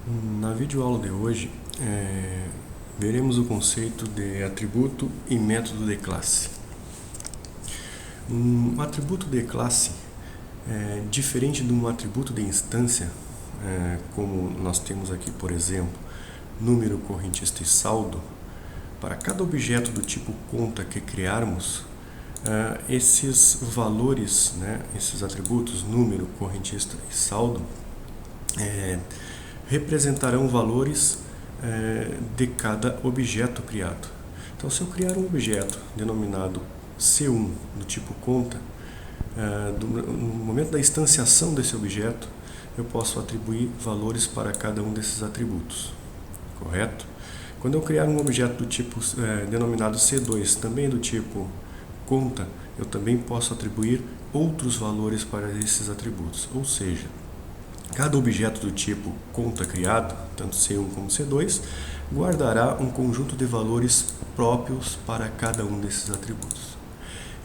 Na videoaula de hoje, veremos o conceito de atributo e método de classe. Um atributo de classe, diferente de um atributo de instância, como nós temos aqui, por exemplo, número, correntista e saldo, para cada objeto do tipo conta que criarmos, esses valores, esses atributos, número, correntista e saldo, representarão valores de cada objeto criado. Então, se eu criar um objeto denominado C1 do tipo conta, no momento da instanciação desse objeto, eu posso atribuir valores para cada um desses atributos, correto? Quando eu criar um objeto do tipo denominado C2, também do tipo conta, eu também posso atribuir outros valores para esses atributos, ou seja, cada objeto do tipo conta criado, tanto C1 como C2, guardará um conjunto de valores próprios para cada um desses atributos.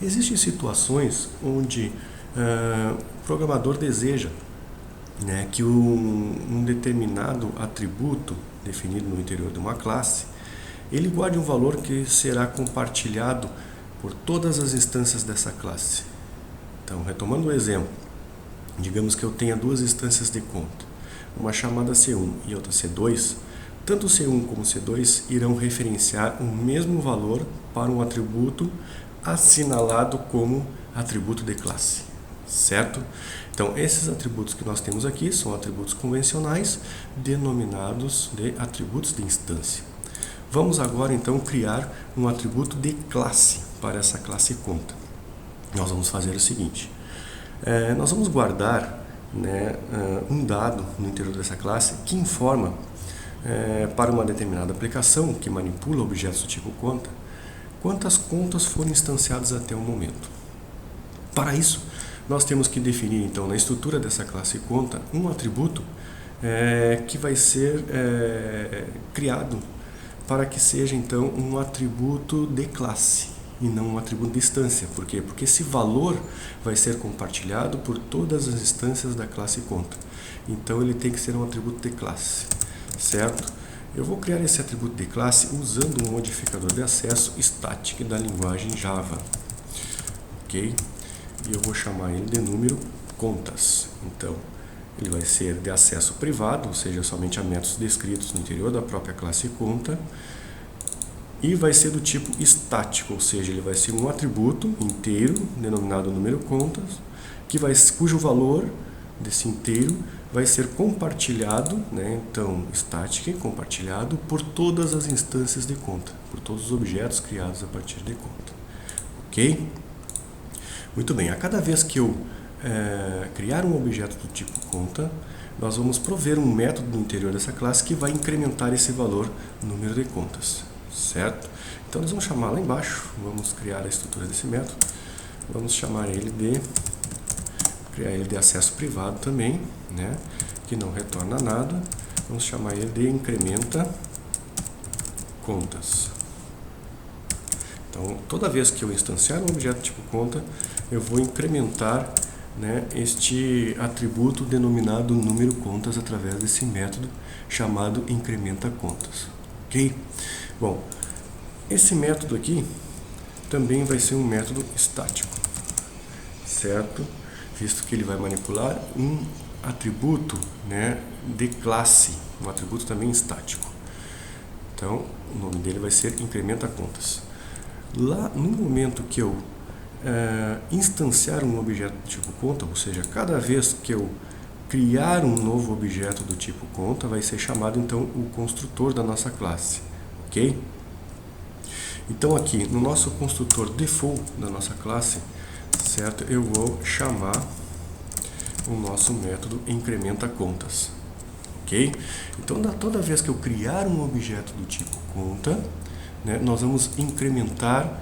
Existem situações onde o programador deseja que um determinado atributo definido no interior de uma classe, ele guarde um valor que será compartilhado por todas as instâncias dessa classe. Então, retomando o exemplo, digamos que eu tenha duas instâncias de conta, uma chamada C1 e outra C2, tanto C1 como C2 irão referenciar o mesmo valor para um atributo assinalado como atributo de classe, certo? Então, esses atributos que nós temos aqui são atributos convencionais, denominados de atributos de instância. Vamos agora, então, criar um atributo de classe para essa classe conta. Nós vamos fazer o seguinte. Nós vamos guardar um dado no interior dessa classe que informa para uma determinada aplicação que manipula objetos do tipo conta, quantas contas foram instanciadas até o momento. Para isso, nós temos que definir então na estrutura dessa classe conta um atributo que vai ser criado para que seja então um atributo de classe e não um atributo de instância. Por quê? Porque esse valor vai ser compartilhado por todas as instâncias da classe conta. Então ele tem que ser um atributo de classe, certo? Eu vou criar esse atributo de classe usando um modificador de acesso static da linguagem Java, ok? E eu vou chamar ele de número contas. Então ele vai ser de acesso privado, ou seja, somente a métodos descritos no interior da própria classe conta. E vai ser do tipo estático, ou seja, ele vai ser um atributo inteiro, denominado número contas, cujo valor desse inteiro vai ser compartilhado, então static, compartilhado por todas as instâncias de conta, por todos os objetos criados a partir de conta. Ok? Muito bem, a cada vez que eu criar um objeto do tipo conta, nós vamos prover um método no interior dessa classe que vai incrementar esse valor número de contas. Certo? Então nós vamos chamar lá embaixo, vamos criar a estrutura desse método, vamos chamar ele criar ele de acesso privado também, que não retorna nada, vamos chamar ele de incrementa contas. Então toda vez que eu instanciar um objeto tipo conta, eu vou incrementar este atributo denominado número contas através desse método chamado incrementa contas. Ok? Bom, esse método aqui também vai ser um método estático, certo? Visto que ele vai manipular um atributo de classe, um atributo também estático. Então, o nome dele vai ser incrementa contas. Lá, no momento que eu instanciar um objeto do tipo conta, ou seja, cada vez que eu criar um novo objeto do tipo conta, vai ser chamado então o construtor da nossa classe. Ok? Então aqui no nosso construtor default da nossa classe, certo? Eu vou chamar o nosso método incrementa contas. Ok? Então toda vez que eu criar um objeto do tipo conta, nós vamos incrementar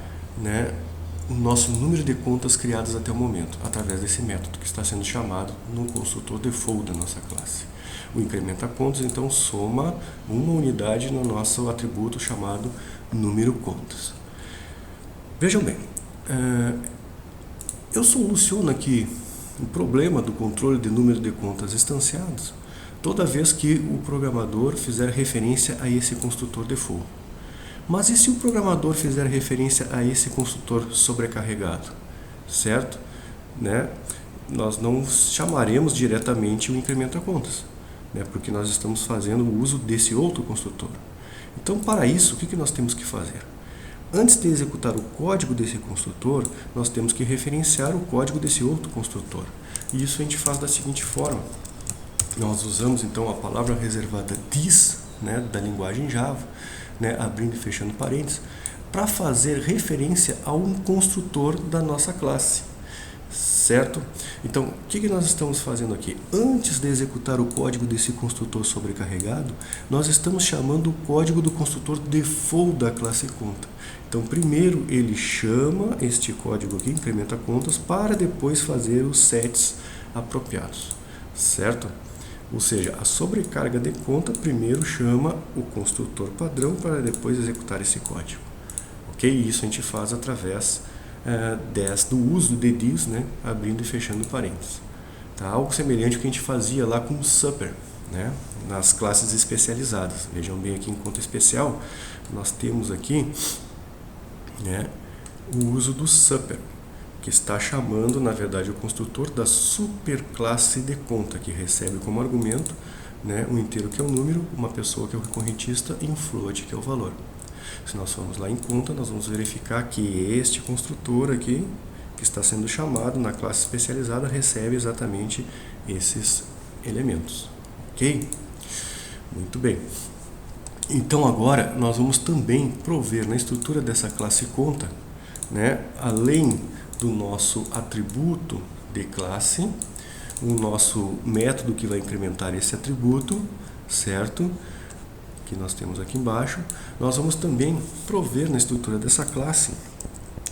o nosso número de contas criadas até o momento, através desse método que está sendo chamado no construtor default da nossa classe. O incrementa contas, então, soma uma unidade no nosso atributo chamado número contas. Vejam bem, eu soluciono aqui o problema do controle de número de contas instanciados toda vez que o programador fizer referência a esse construtor default. Mas e se o programador fizer referência a esse construtor sobrecarregado? Certo? Né? Nós não chamaremos diretamente o incrementa contas, né? Porque nós estamos fazendo o uso desse outro construtor. Então, para isso, o que nós temos que fazer? Antes de executar o código desse construtor, nós temos que referenciar o código desse outro construtor. E isso a gente faz da seguinte forma. Nós usamos então a palavra reservada this, né, da linguagem Java, né, abrindo e fechando parênteses, para fazer referência a um construtor da nossa classe. Certo? Então, o que nós estamos fazendo aqui? Antes de executar o código desse construtor sobrecarregado, nós estamos chamando o código do construtor default da classe conta. Então, primeiro ele chama este código aqui, incrementa contas, para depois fazer os sets apropriados. Certo? Ou seja, a sobrecarga de conta primeiro chama o construtor padrão para depois executar esse código. Ok? Isso a gente faz através do uso de this, né, abrindo e fechando parênteses. Tá? Algo semelhante ao que a gente fazia lá com o super, né, nas classes especializadas. Vejam bem aqui em conta especial, nós temos aqui, né, o uso do super, que está chamando, na verdade, o construtor da superclasse de conta, que recebe como argumento, né, um inteiro que é o número, uma pessoa que é o recorrentista e um float que é o valor. Se nós formos lá em conta, nós vamos verificar que este construtor aqui, que está sendo chamado na classe especializada, recebe exatamente esses elementos. Ok? Muito bem. Então agora nós vamos também prover na estrutura dessa classe conta, né, além do nosso atributo de classe, o nosso método que vai incrementar esse atributo, certo? Que nós temos aqui embaixo, nós vamos também prover na estrutura dessa classe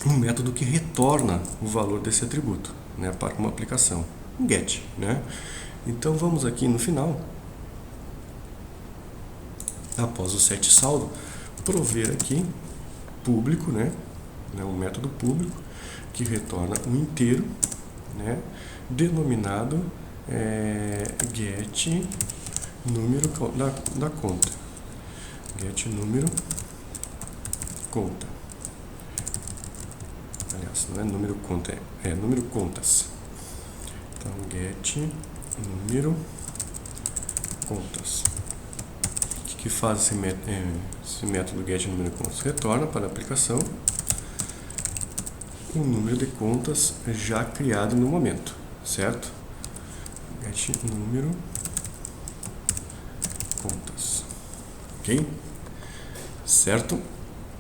um método que retorna o valor desse atributo, né, para uma aplicação, um get, né? Então vamos aqui no final, após o set saldo, prover aqui público, né, um método público que retorna um inteiro, né, denominado get número da conta. Get número conta. Aliás, não é número conta, é número contas. Então, get número contas. O que faz esse método get número contas? Retorna para a aplicação o número de contas já criado no momento, certo? Get número contas. Ok? Certo?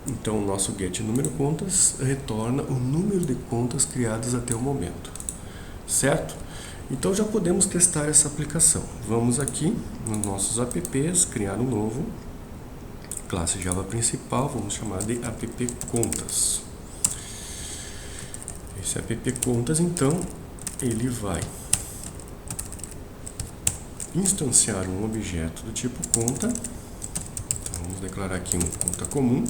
Então, o nosso get número contas retorna o número de contas criadas até o momento. Certo? Então, já podemos testar essa aplicação. Vamos aqui nos nossos apps, criar um novo, classe Java principal, vamos chamar de app contas. Esse app contas, então, ele vai instanciar um objeto do tipo conta. Então, vamos declarar aqui um conta comum,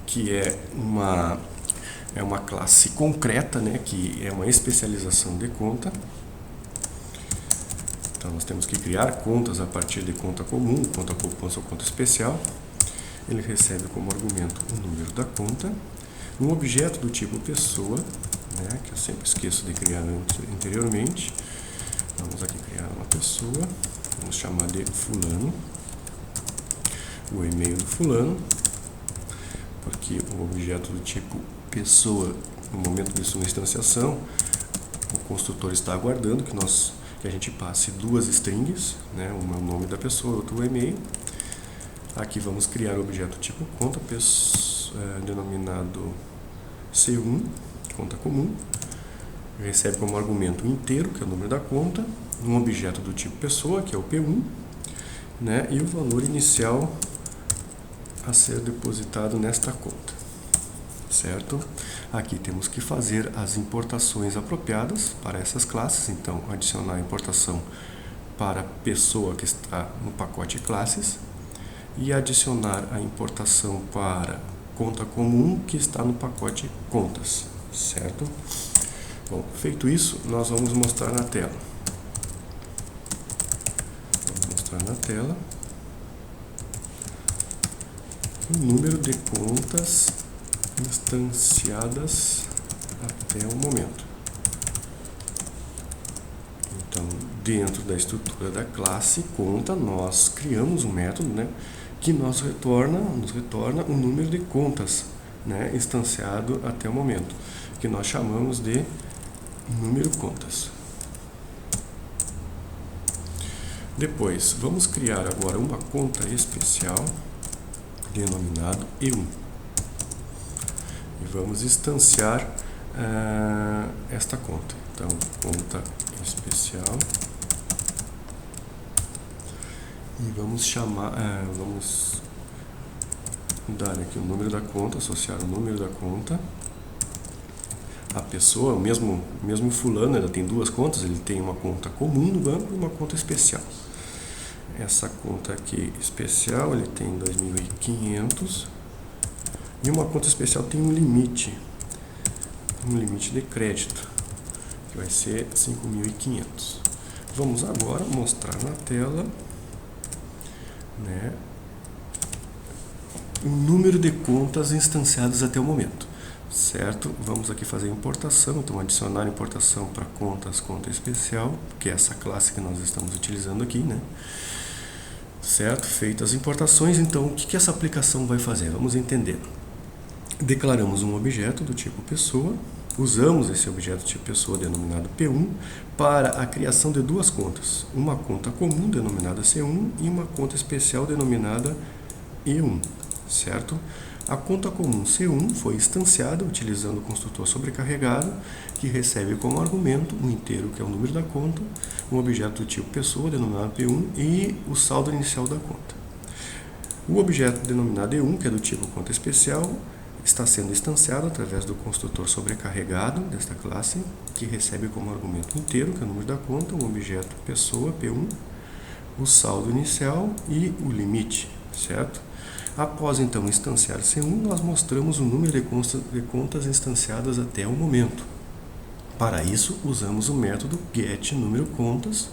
que é uma classe concreta, né, que é uma especialização de conta. Então, nós temos que criar contas a partir de conta comum, conta poupança ou conta especial. Ele recebe como argumento o número da conta, um objeto do tipo pessoa, né, que eu sempre esqueço de criar anteriormente. Vamos aqui criar uma pessoa, vamos chamar de fulano, o e-mail do fulano, porque o objeto do tipo pessoa, no momento de sua instanciação, o construtor está aguardando que a gente passe duas strings, né, uma é o nome da pessoa, outra o e-mail. Aqui vamos criar o objeto tipo conta, denominado C1, conta comum, recebe como argumento inteiro, que é o número da conta, um objeto do tipo pessoa, que é o P1, né, e o valor inicial a ser depositado nesta conta, certo? Aqui temos que fazer as importações apropriadas para essas classes, então adicionar a importação para a pessoa que está no pacote classes e adicionar a importação para conta comum que está no pacote contas, certo? Bom, feito isso, nós vamos mostrar na tela. mostrar na tela o número de contas instanciadas até o momento. Então, dentro da estrutura da classe conta, nós criamos um método, né, que nos retorna o número de contas, né, instanciado até o momento, que nós chamamos de número contas. Depois, vamos criar agora uma conta especial denominado E1 e vamos instanciar esta conta. Então, conta especial, e vamos chamar, vamos dar aqui o número da conta, associar o número da conta. A pessoa, o mesmo fulano, ela tem duas contas, ele tem uma conta comum no banco e uma conta especial. Essa conta aqui especial, ele tem 2.500, e uma conta especial tem um limite de crédito, que vai ser 5.500. Vamos agora mostrar na tela, né, o número de contas instanciadas até o momento, certo? Vamos aqui fazer importação, então adicionar importação para conta especial, que é essa classe que nós estamos utilizando aqui, né? Certo? Feitas as importações, então o que essa aplicação vai fazer? Vamos entender. Declaramos um objeto do tipo pessoa, usamos esse objeto tipo pessoa denominado P1 para a criação de duas contas, uma conta comum denominada C1 e uma conta especial denominada E1, certo? A conta comum C1 foi instanciada utilizando o construtor sobrecarregado, que recebe como argumento um inteiro, que é o número da conta, um objeto do tipo pessoa denominado P1 e o saldo inicial da conta. O objeto denominado E1, que é do tipo conta especial, está sendo instanciado através do construtor sobrecarregado desta classe, que recebe como argumento inteiro, que é o número da conta, um objeto pessoa, P1, o saldo inicial e o limite, certo? Após então instanciar C1, nós mostramos o número de contas instanciadas até o momento. Para isso, usamos o método getNúmeroContas,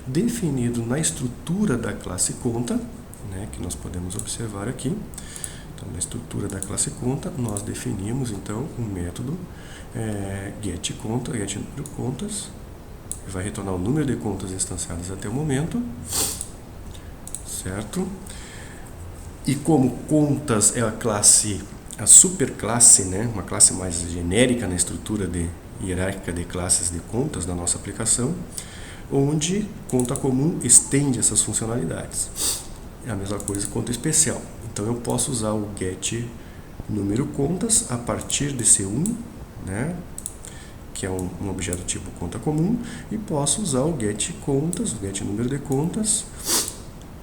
definido na estrutura da classe conta, né, que nós podemos observar aqui. Então, na estrutura da classe conta, nós definimos então o método getNúmeroContas, que vai retornar o número de contas instanciadas até o momento, certo? E como contas é a superclasse, né, uma classe mais genérica na estrutura hierárquica de classes de contas da nossa aplicação, onde conta comum estende essas funcionalidades. É a mesma coisa conta especial. Então eu posso usar o getNúmeroContas a partir de C1, né, que é um objeto tipo conta comum, e posso usar o getContas, o getNúmeroDeContas,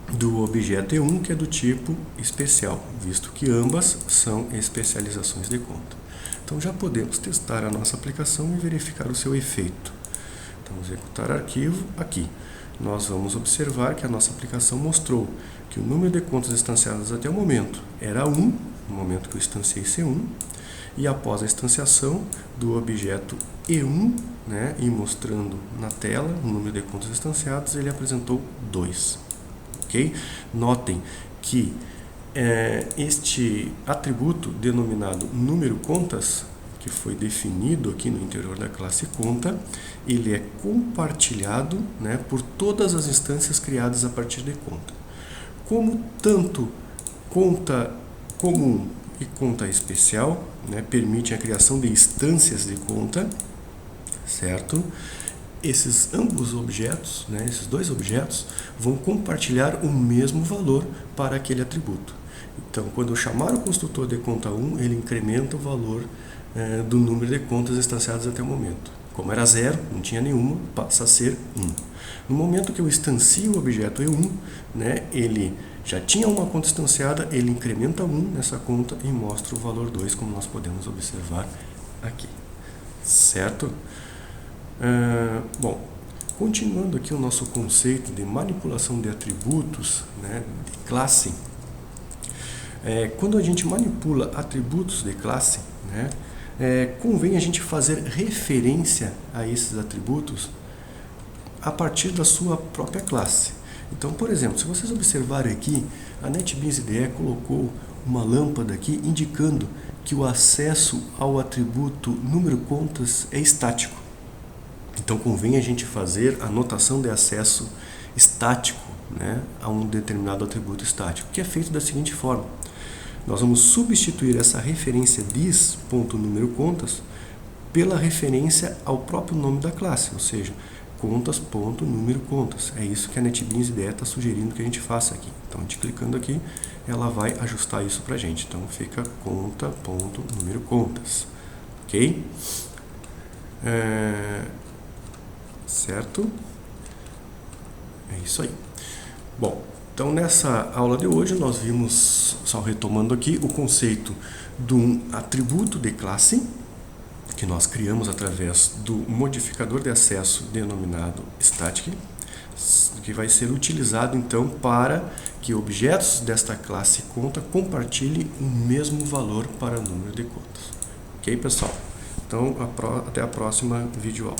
do objeto E1, que é do tipo especial, visto que ambas são especializações de conta. Então já podemos testar a nossa aplicação e verificar o seu efeito. Então, executar arquivo aqui. Nós vamos observar que a nossa aplicação mostrou que o número de contas instanciadas até o momento era 1, no momento que eu instanciei C1, e após a instanciação do objeto E1, né, e mostrando na tela o número de contas instanciadas, ele apresentou 2. Okay? Notem que este atributo denominado número contas, que foi definido aqui no interior da classe conta, ele é compartilhado, né, por todas as instâncias criadas a partir de conta. Como tanto conta comum e conta especial, né, permitem a criação de instâncias de conta, certo? Esses ambos objetos, né, esses dois objetos, vão compartilhar o mesmo valor para aquele atributo. Então, quando eu chamar o construtor de conta 1, ele incrementa o valor do número de contas instanciadas até o momento. Como era 0, não tinha nenhuma, passa a ser 1. No momento que eu instancio o objeto E1, né, ele já tinha uma conta instanciada, ele incrementa 1 nessa conta e mostra o valor 2, como nós podemos observar aqui. Certo? Bom, continuando aqui o nosso conceito de manipulação de atributos, né, de classe, quando a gente manipula atributos de classe, né, convém a gente fazer referência a esses atributos a partir da sua própria classe. Então, por exemplo, se vocês observarem aqui, a NetBeans IDE colocou uma lâmpada aqui indicando que o acesso ao atributo número contas é estático. Então convém a gente fazer a notação de acesso estático, né, a um determinado atributo estático, que é feito da seguinte forma. Nós vamos substituir essa referência dis.número-contas pela referência ao próprio nome da classe, ou seja, contas.número-contas. É isso que a NetBeans IDE está sugerindo que a gente faça aqui. Então, a gente clicando aqui, ela vai ajustar isso para a gente. Então, fica conta.número-contas. Ok? Certo? É isso aí. Bom, então nessa aula de hoje nós vimos, só retomando aqui, o conceito de um atributo de classe que nós criamos através do modificador de acesso denominado static, que vai ser utilizado então para que objetos desta classe conta compartilhem o mesmo valor para número de contas. Ok, pessoal? Então, até a próxima videoaula.